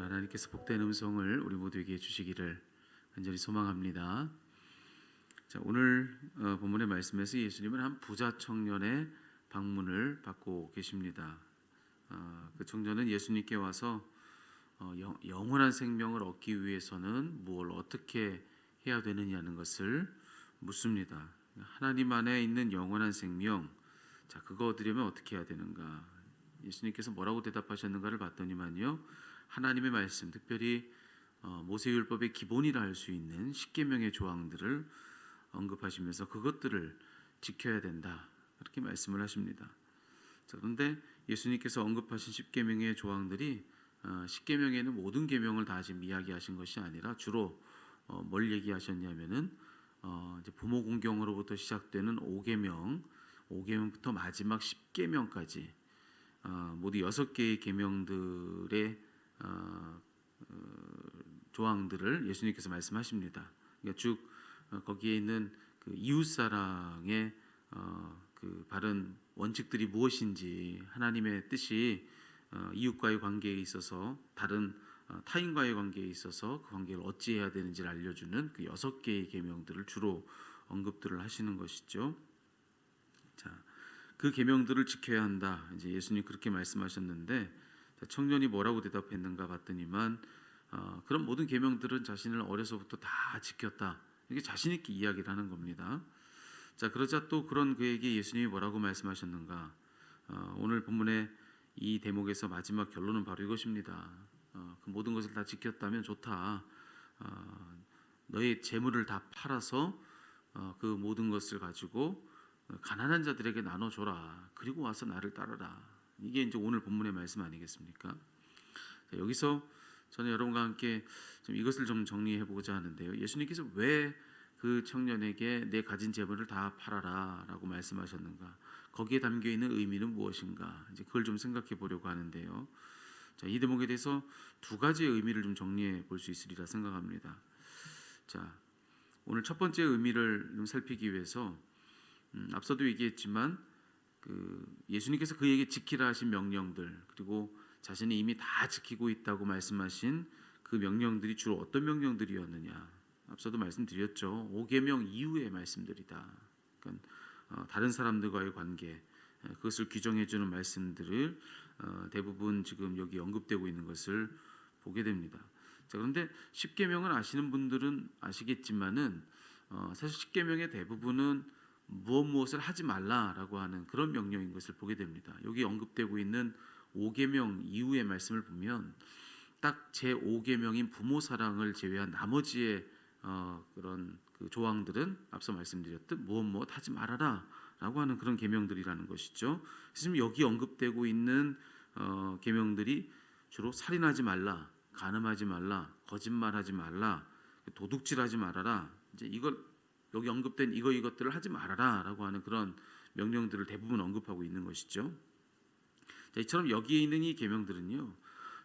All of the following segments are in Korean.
하나님께서 복된 음성을 우리 모두에게 주시기를 간절히 소망합니다. 자, 오늘 본문의 말씀에서 예수님은 한 부자 청년의 방문을 받고 계십니다. 그 청년은 예수님께 와서 영원한 생명을 얻기 위해서는 무엇을 어떻게 해야 되느냐는 것을 묻습니다. 하나님 안에 있는 영원한 생명, 자, 그거 얻으려면 어떻게 해야 되는가? 예수님께서 뭐라고 대답하셨는가를 봤더니만요, 하나님의 말씀, 특별히 모세율법의 기본이라 할 수 있는 십계명의 조항들을 언급하시면서 그것들을 지켜야 된다, 그렇게 말씀을 하십니다. 자, 그런데 예수님께서 언급하신 십계명의 조항들이 십계명에는 모든 계명을 다 지금 이야기하신 것이 아니라 주로 뭘 얘기하셨냐면은 이제 부모 공경으로부터 시작되는 5계명부터 마지막 10계명까지 모두 6개의 계명들의 조항들을 예수님께서 말씀하십니다. 그러니까 쭉 거기에 있는 그 이웃사랑의 그 바른 원칙들이 무엇인지, 하나님의 뜻이 이웃과의 관계에 있어서 다른 타인과의 관계에 있어서 그 관계를 어찌해야 되는지를 알려주는 그 6개의 계명들을 주로 언급들을 하시는 것이죠. 자, 그 계명들을 지켜야 한다, 이제 예수님 그렇게 말씀하셨는데, 청년이 뭐라고 대답했는가 봤더니만 그런 모든 계명들은 자신을 어려서부터 다 지켰다, 이렇게 자신 있게 이야기를 하는 겁니다. 자, 그러자 또 그런 그에게 예수님이 뭐라고 말씀하셨는가? 오늘 본문의 이 대목에서 마지막 결론은 바로 이것입니다. 그 모든 것을 다 지켰다면 좋다. 너의 재물을 다 팔아서 그 모든 것을 가지고 가난한 자들에게 나눠줘라. 그리고 와서 나를 따르라. 이게 이제 오늘 본문의 말씀 아니겠습니까? 자, 여기서 저는 여러분과 함께 좀 이것을 좀 정리해 보고자 하는데요. 예수님께서 왜 그 청년에게 내 가진 재물을 다 팔아라라고 말씀하셨는가? 거기에 담겨 있는 의미는 무엇인가? 이제 그걸 좀 생각해 보려고 하는데요. 자, 이 대목에 대해서 두 가지의 의미를 좀 정리해 볼 수 있으리라 생각합니다. 자, 오늘 첫 번째 의미를 좀 살피기 위해서 앞서도 얘기했지만 그 예수님께서 그에게 지키라 하신 명령들, 그리고 자신이 이미 다 지키고 있다고 말씀하신 그 명령들이 주로 어떤 명령들이었느냐? 앞서도 말씀드렸죠. 5계명 이후의 말씀들이다. 그러니까 다른 사람들과의 관계, 그것을 규정해 주는 말씀들을 대부분 지금 여기 언급되고 있는 것을 보게 됩니다. 자, 그런데 10계명을 아시는 분들은 아시겠지만은 사실 10계명의 대부분은 무엇을 하지 말라라고 하는 그런 명령인 것을 보게 됩니다. 여기 언급되고 있는 5계명 이후의 말씀을 보면 딱 제 5계명인 부모 사랑을 제외한 나머지의 그런 그 조항들은 앞서 말씀드렸듯 무엇 하지 말아라라고 하는 그런 계명들이라는 것이죠. 지금 여기 언급되고 있는 계명들이 주로 살인하지 말라, 간음하지 말라, 거짓말하지 말라, 도둑질하지 말아라. 이제 이걸 여기 언급된 이것들을 하지 말아라라고 하는 그런 명령들을 대부분 언급하고 있는 것이죠. 자, 이처럼 여기에 있는 이 계명들은요,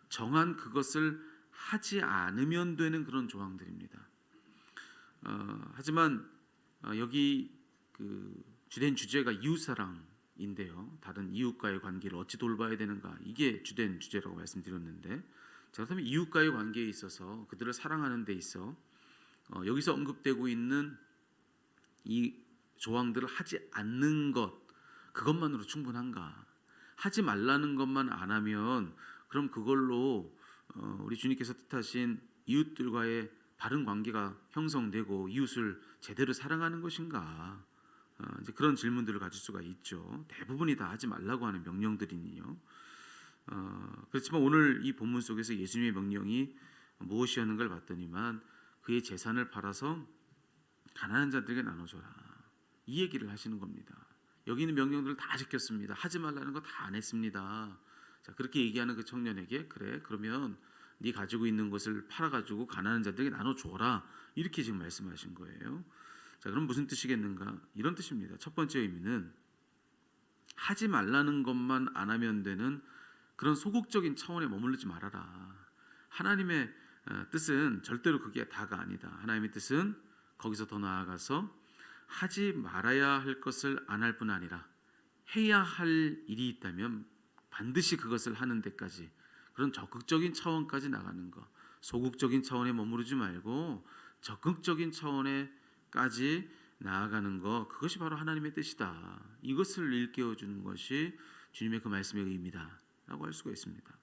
정한 그것을 하지 않으면 되는 그런 조항들입니다. 하지만 여기 그 주된 주제가 이웃사랑인데요. 다른 이웃과의 관계를 어찌 돌봐야 되는가, 이게 주된 주제라고 말씀드렸는데, 자, 그렇다면 이웃과의 관계에 있어서 그들을 사랑하는 데 있어 여기서 언급되고 있는 이 조항들을 하지 않는 것, 그것만으로 충분한가? 하지 말라는 것만 안 하면 그럼 그걸로 우리 주님께서 뜻하신 이웃들과의 바른 관계가 형성되고 이웃을 제대로 사랑하는 것인가? 이제 그런 질문들을 가질 수가 있죠. 대부분이 다 하지 말라고 하는 명령들이니요. 그렇지만 오늘 이 본문 속에서 예수님의 명령이 무엇이었는가를 봤더니만 그의 재산을 팔아서 가난한 자들에게 나눠줘라, 이 얘기를 하시는 겁니다. 여기 있는 명령들을 다 지켰습니다. 하지 말라는 거 다 안 했습니다. 자, 그렇게 얘기하는 그 청년에게 그래, 그러면 네 가지고 있는 것을 팔아가지고 가난한 자들에게 나눠줘라, 이렇게 지금 말씀하신 거예요. 자, 그럼 무슨 뜻이겠는가? 이런 뜻입니다. 첫 번째 의미는 하지 말라는 것만 안 하면 되는 그런 소극적인 차원에 머무르지 말아라. 하나님의 뜻은 절대로 그게 다가 아니다. 하나님의 뜻은 거기서 더 나아가서 하지 말아야 할 것을 안 할 뿐 아니라 해야 할 일이 있다면 반드시 그것을 하는 데까지, 그런 적극적인 차원까지 나가는 것, 소극적인 차원에 머무르지 말고 적극적인 차원에까지 나아가는 것, 그것이 바로 하나님의 뜻이다. 이것을 일깨워 주는 것이 주님의 그 말씀의 의미다라고 할 수가 있습니다.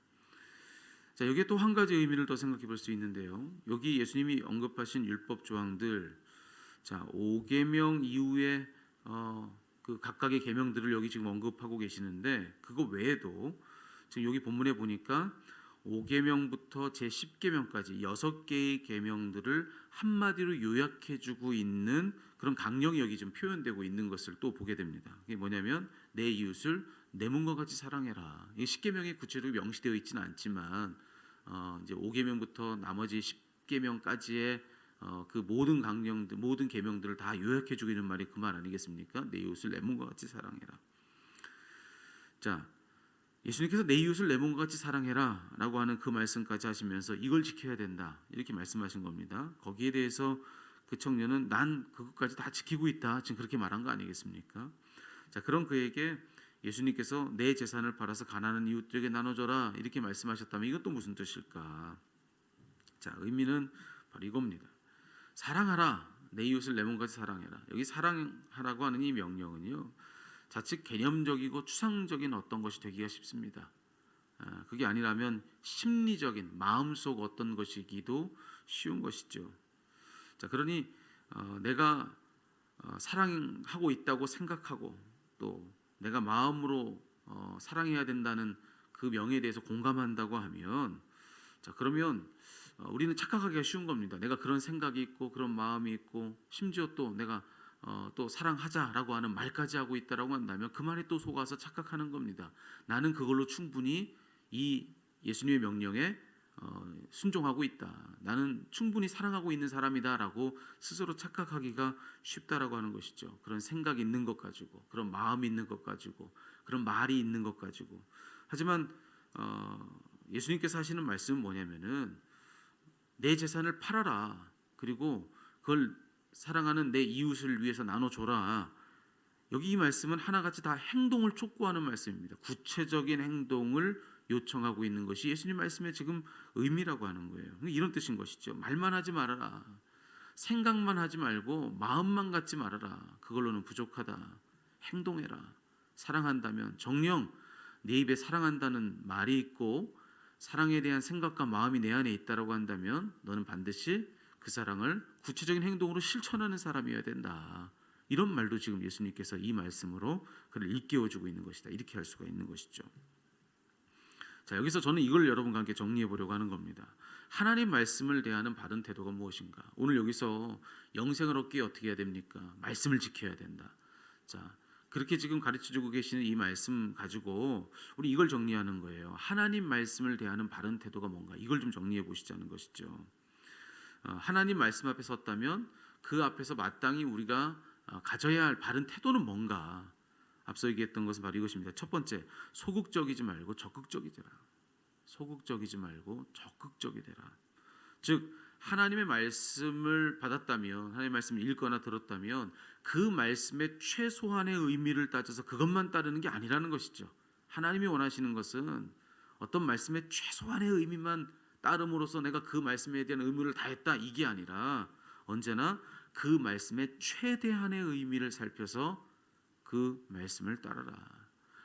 자, 여기에 또 한 가지 의미를 더 생각해 볼 수 있는데요. 여기 예수님이 언급하신 율법 조항들, 자, 5계명 이후에 그 각각의 계명들을 여기 지금 언급하고 계시는데, 그거 외에도 지금 여기 본문에 보니까 5계명부터 제 10계명까지 6개의 계명들을 한마디로 요약해 주고 있는 그런 강령이 여기 좀 표현되고 있는 것을 또 보게 됩니다. 그게 뭐냐면 내 이웃을 내 몸과 같이 사랑해라. 이 10계명에 구체적으로 명시되어 있지는 않지만 이제 5계명부터 나머지 10계명까지의 그 모든 강령들, 모든 계명들을 다 요약해 주고 있는 말이 그 말 아니겠습니까? 내 이웃을 내 몸과 같이 사랑해라. 자, 예수님께서 내 이웃을 내 몸과 같이 사랑해라 라고 하는 그 말씀까지 하시면서 이걸 지켜야 된다 이렇게 말씀하신 겁니다. 거기에 대해서 그 청년은 난 그것까지 다 지키고 있다 지금 그렇게 말한 거 아니겠습니까? 자, 그런 그에게 예수님께서 내 재산을 팔아서 가난한 이웃들에게 나눠줘라 이렇게 말씀하셨다면 이것도 무슨 뜻일까? 자, 의미는 바로 이겁니다. 사랑하라, 내 이웃을 내 몸같이 사랑해라. 여기 사랑하라고 하는 이 명령은요, 자칫 개념적이고 추상적인 어떤 것이 되기가 쉽습니다. 그게 아니라면 심리적인 마음속 어떤 것이기도 쉬운 것이죠. 자, 그러니 내가 사랑하고 있다고 생각하고 또 내가 마음으로 사랑해야 된다는 그 명예에 대해서 공감한다고 하면, 자, 그러면 우리는 착각하기가 쉬운 겁니다. 내가 그런 생각이 있고 그런 마음이 있고 심지어 또 내가 또 사랑하자라고 하는 말까지 하고 있다라고 한다면 그 말에 또 속아서 착각하는 겁니다. 나는 그걸로 충분히 이 예수님의 명령에 순종하고 있다. 나는 충분히 사랑하고 있는 사람이다라고 스스로 착각하기가 쉽다라고 하는 것이죠. 그런 생각이 있는 것 가지고, 그런 마음이 있는 것 가지고, 그런 말이 있는 것 가지고. 하지만 예수님께서 하시는 말씀은 뭐냐면은 내 재산을 팔아라. 그리고 그걸 사랑하는 내 이웃을 위해서 나눠줘라. 여기 이 말씀은 하나같이 다 행동을 촉구하는 말씀입니다. 구체적인 행동을 요청하고 있는 것이 예수님 말씀의 지금 의미라고 하는 거예요. 이런 뜻인 것이죠. 말만 하지 말아라. 생각만 하지 말고 마음만 갖지 말아라. 그걸로는 부족하다. 행동해라. 사랑한다면 정녕 내 입에 사랑한다는 말이 있고 사랑에 대한 생각과 마음이 내 안에 있다라고 한다면 너는 반드시 그 사랑을 구체적인 행동으로 실천하는 사람이어야 된다. 이런 말도 지금 예수님께서 이 말씀으로 그를 일깨워주고 있는 것이다. 이렇게 할 수가 있는 것이죠. 자, 여기서 저는 이걸 여러분과 함께 정리해 보려고 하는 겁니다. 하나님 말씀을 대하는 바른 태도가 무엇인가? 오늘 여기서 영생을 얻기 어떻게 해야 됩니까? 말씀을 지켜야 된다. 자, 그렇게 지금 가르쳐주고 계시는 이 말씀 가지고 우리 이걸 정리하는 거예요. 하나님 말씀을 대하는 바른 태도가 뭔가? 이걸 좀 정리해 보시자는 것이죠. 하나님 말씀 앞에 섰다면 그 앞에서 마땅히 우리가 가져야 할 바른 태도는 뭔가? 앞서 얘기했던 것은 바로 이것입니다. 첫 번째, 소극적이지 말고 적극적이 되라. 소극적이지 말고 적극적이 되라. 즉 하나님의 말씀을 받았다면, 하나님의 말씀을 읽거나 들었다면 그 말씀의 최소한의 의미를 따져서 그것만 따르는 게 아니라는 것이죠. 하나님이 원하시는 것은 어떤 말씀의 최소한의 의미만 따름으로써 내가 그 말씀에 대한 의무를 다했다 이게 아니라 언제나 그 말씀의 최대한의 의미를 살펴서 그 말씀을 따르라.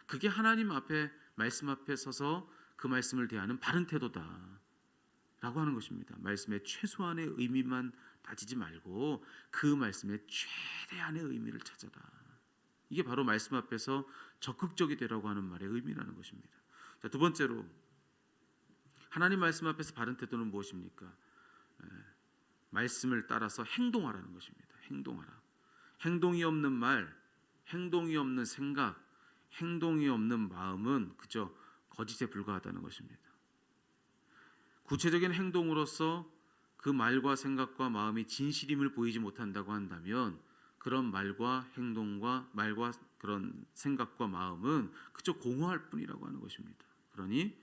그게 하나님 앞에 말씀 앞에 서서 그 말씀을 대하는 바른 태도다 라고 하는 것입니다. 말씀의 최소한의 의미만 따지지 말고 그 말씀의 최대한의 의미를 찾아라. 이게 바로 말씀 앞에서 적극적이 되라고 하는 말의 의미라는 것입니다. 자, 두 번째로 하나님 말씀 앞에서 바른 태도는 무엇입니까? 말씀을 따라서 행동하라는 것입니다. 행동하라. 행동이 없는 말, 행동이 없는 생각, 행동이 없는 마음은 그저 거짓에 불과하다는 것입니다. 구체적인 행동으로서 그 말과 생각과 마음이 진실임을 보이지 못한다고 한다면 그런 말과 행동과 말과 그런 생각과 마음은 그저 공허할 뿐이라고 하는 것입니다. 그러니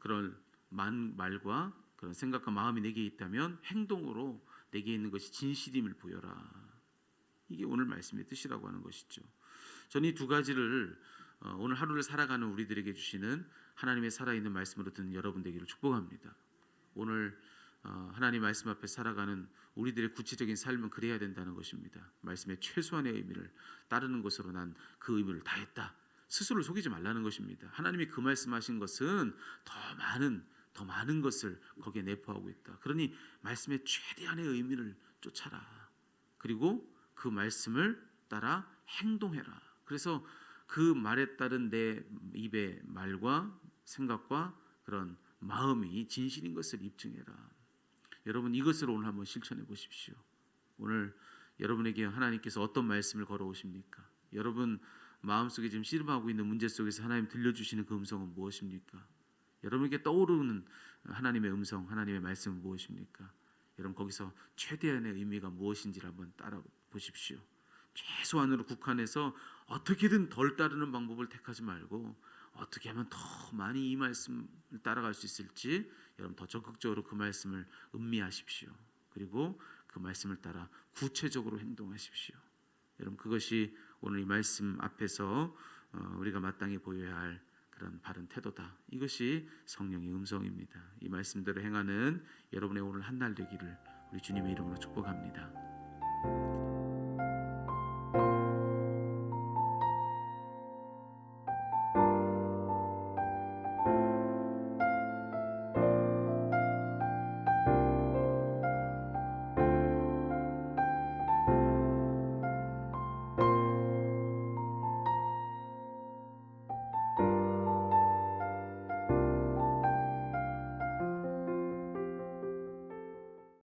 그런 말과 그런 생각과 마음이 내게 있다면 행동으로 내게 있는 것이 진실임을 보여라. 이게 오늘 말씀의 뜻이라고 하는 것이죠. 저는 이 두 가지를 오늘 하루를 살아가는 우리들에게 주시는 하나님의 살아있는 말씀으로 듣는 여러분 되기를 축복합니다. 오늘 하나님 말씀 앞에 살아가는 우리들의 구체적인 삶은 그래야 된다는 것입니다. 말씀의 최소한의 의미를 따르는 것으로 난 그 의무를 다했다. 스스로를 속이지 말라는 것입니다. 하나님이 그 말씀하신 것은 더 많은 것을 거기에 내포하고 있다. 그러니 말씀의 최대한의 의미를 쫓아라. 그리고 그 말씀을 따라 행동해라. 그래서 그 말에 따른 내 입의 말과 생각과 그런 마음이 진실인 것을 입증해라. 여러분 이것을 오늘 한번 실천해 보십시오. 오늘 여러분에게 하나님께서 어떤 말씀을 걸어오십니까? 여러분 마음속에 지금 씨름하고 있는 문제 속에서 하나님 들려주시는 그 음성은 무엇입니까? 여러분에게 떠오르는 하나님의 음성, 하나님의 말씀은 무엇입니까? 여러분 거기서 최대한의 의미가 무엇인지를 한번 따라 보십시오. 최소한으로 국한해서 어떻게든 덜 따르는 방법을 택하지 말고 어떻게 하면 더 많이 이 말씀을 따라갈 수 있을지 여러분 더 적극적으로 그 말씀을 음미하십시오. 그리고 그 말씀을 따라 구체적으로 행동하십시오. 여러분 그것이 오늘 이 말씀 앞에서 우리가 마땅히 보여야 할 그런 바른 태도다. 이것이 성령의 음성입니다. 이 말씀대로 행하는 여러분의 오늘 한 날 되기를 우리 주님의 이름으로 축복합니다.